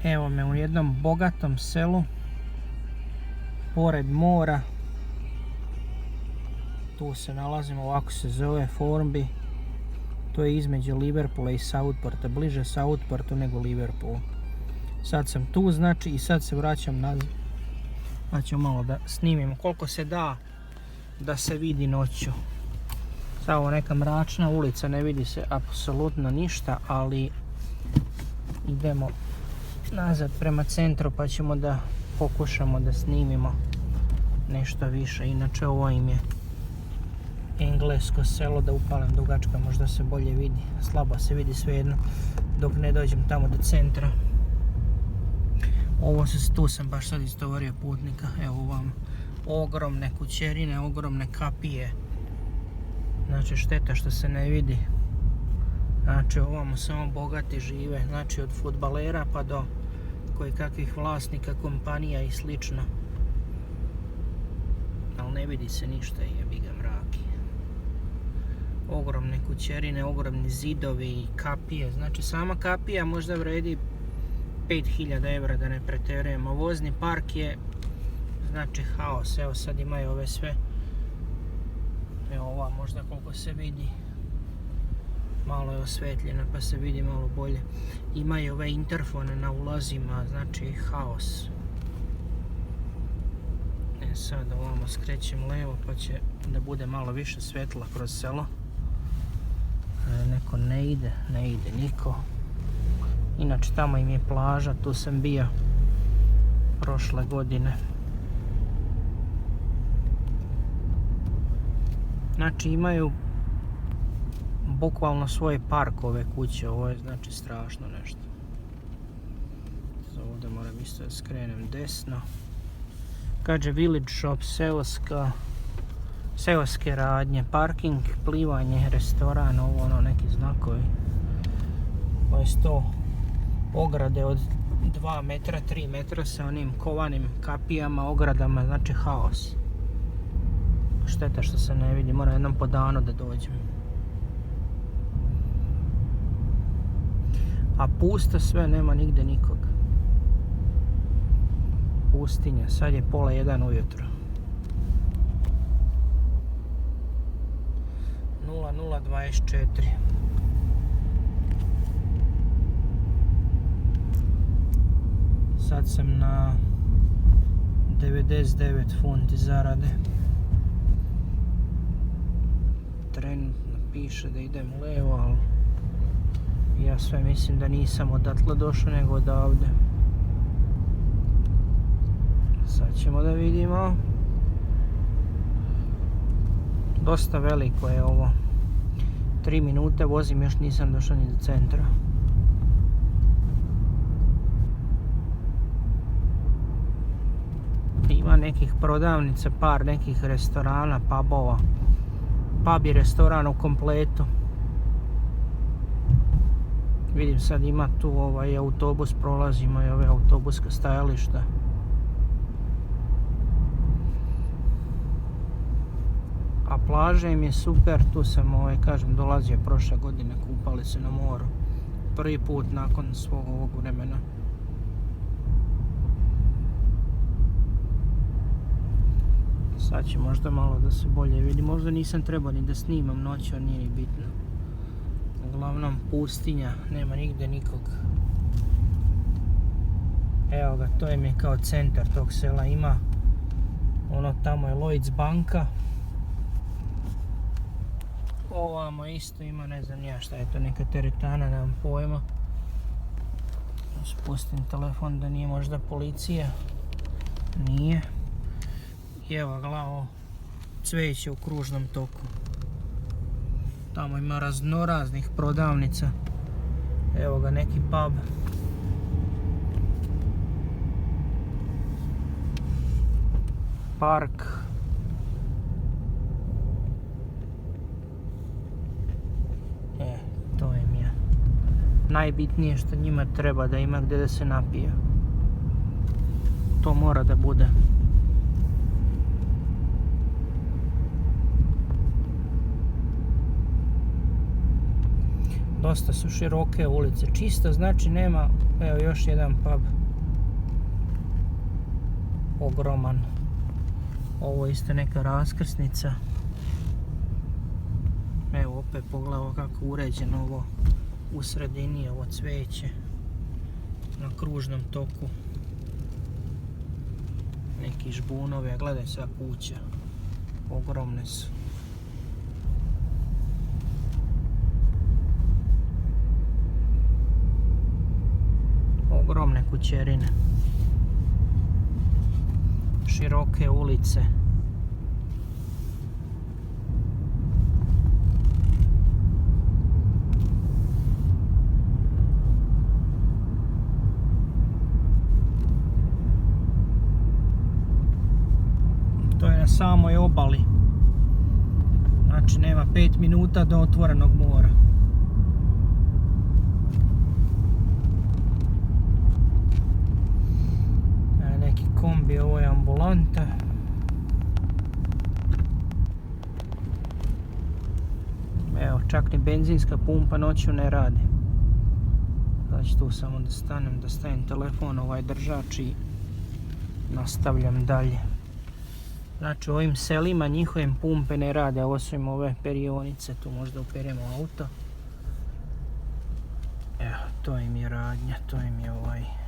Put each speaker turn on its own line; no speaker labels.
Evo me u jednom bogatom selu pored mora. Tu se nalazimo, ovako se zove Formby. To je između Liverpoola i Southporta, bliže Southportu nego Liverpoolu. Sad sam tu, znači, i sad se vraćam nazad. Pa ću malo da snimimo koliko se da da se vidi noću. Sad ovo neka mračna ulica, ne vidi se apsolutno ništa, ali idemo nazad prema centru pa ćemo da pokušamo da snimimo nešto više. Inače ovo im je englesko selo, da upalim dugačka, možda se bolje vidi, slabo se vidi svejedno dok ne dođem tamo do centra. Tu sam baš sad istovario putnika, evo vam ogromne kućerine, ogromne kapije, znači šteta što se ne vidi, znači ovamo samo bogati žive, znači od fudbalera pa do koji kakvih vlasnika kompanija i slično, ali ne vidi se ništa, jebi ga mraki. Ogromne kućerine, ogromni zidovi i kapije, znači sama kapija možda vredi 5000 eura, da ne pretjerujemo. Vozni park je znači haos. Evo sad imaju ove sve, evo ova možda koliko se vidi, malo je osvetljena pa se vidi malo bolje. Imaju ove interfone na ulazima, znači haos. Sad ovamo skrećem levo pa će da bude malo više svetla kroz selo. Neko ne ide niko. Inače tamo im je plaža, tu sam bio prošle godine. Znači imaju bukvalno svoje parkove kuće, ovo je znači strašno nešto. Ovdje moram isto da skrenem desno. Kaže village shop, seoske radnje, parking, plivanje, restoran, ovo ono neki znakovi. Ovo je 100 ograde od 2 metra, 3 metra sa onim kovanim kapijama, ogradama, znači haos. Šteta što se ne vidi, moram jednom po danu da dođem. A pusto sve, nema nigde nikog. Pustinja, sad je 12:30 ujutro. 00:24. Sad sam na 99 funti zarade. Trenutno piše da idem levo, ali ja sve mislim da nisam odatle došao nego odavde. Sad ćemo da vidimo. Dosta veliko je ovo. 3 minute vozim, još nisam došao ni do centra. Ima nekih prodavnica, par nekih restorana, pubova. Pub i restoran u kompletu. Vidim sad ima tu ovaj autobus, prolazimo i ove autobuska stajališta. A plaža im je super, tu sam kažem dolazio prošle godine, kupali se na moru. Prvi put nakon svog ovog vremena. Sad će možda malo da se bolje vidi, možda nisam trebao ni da snimam noću, nije ni bitno. Uglavnom pustinja, nema nigde nikog. Evo ga, to im je kao centar tog sela, ima ono tamo je Lloyds banka. Ovamo isto ima, ne znam ja šta je to, neka teretana, nemam pojma. Spustim telefon da nije možda policija. Nije. I evo glavo cveće u kružnom toku. Tamo ima raznoraznih prodavnica. Evo ga neki pub. Park. To im je najbitnije što njima treba, da ima gdje da se napije. To mora da bude. Dosta su široke ulice, čisto, znači nema, evo još jedan pub. Ogroman. Ovo je isto neka raskrsnica. Evo opet pogledaj kako uređeno ovo u sredini, ovo cveće na kružnom toku. Neki žbunovi, a gledaj sva kuća. Ogromne su. Ogromne kućerine. Široke ulice. To je na samoj obali. Znači nema 5 minuta do otvorenog mora. Neki kombi, ovo je ambulanta. Evo, čak ni benzinska pumpa noću ne radi. Sad ću tu samo da stanem, da stavim telefon ovaj držač i nastavljam dalje. Znači u ovim selima njihovim pumpe ne rade, ovo su im ove perionice, tu možda uperemo auto. Evo, to im je radnja, to im je ovaj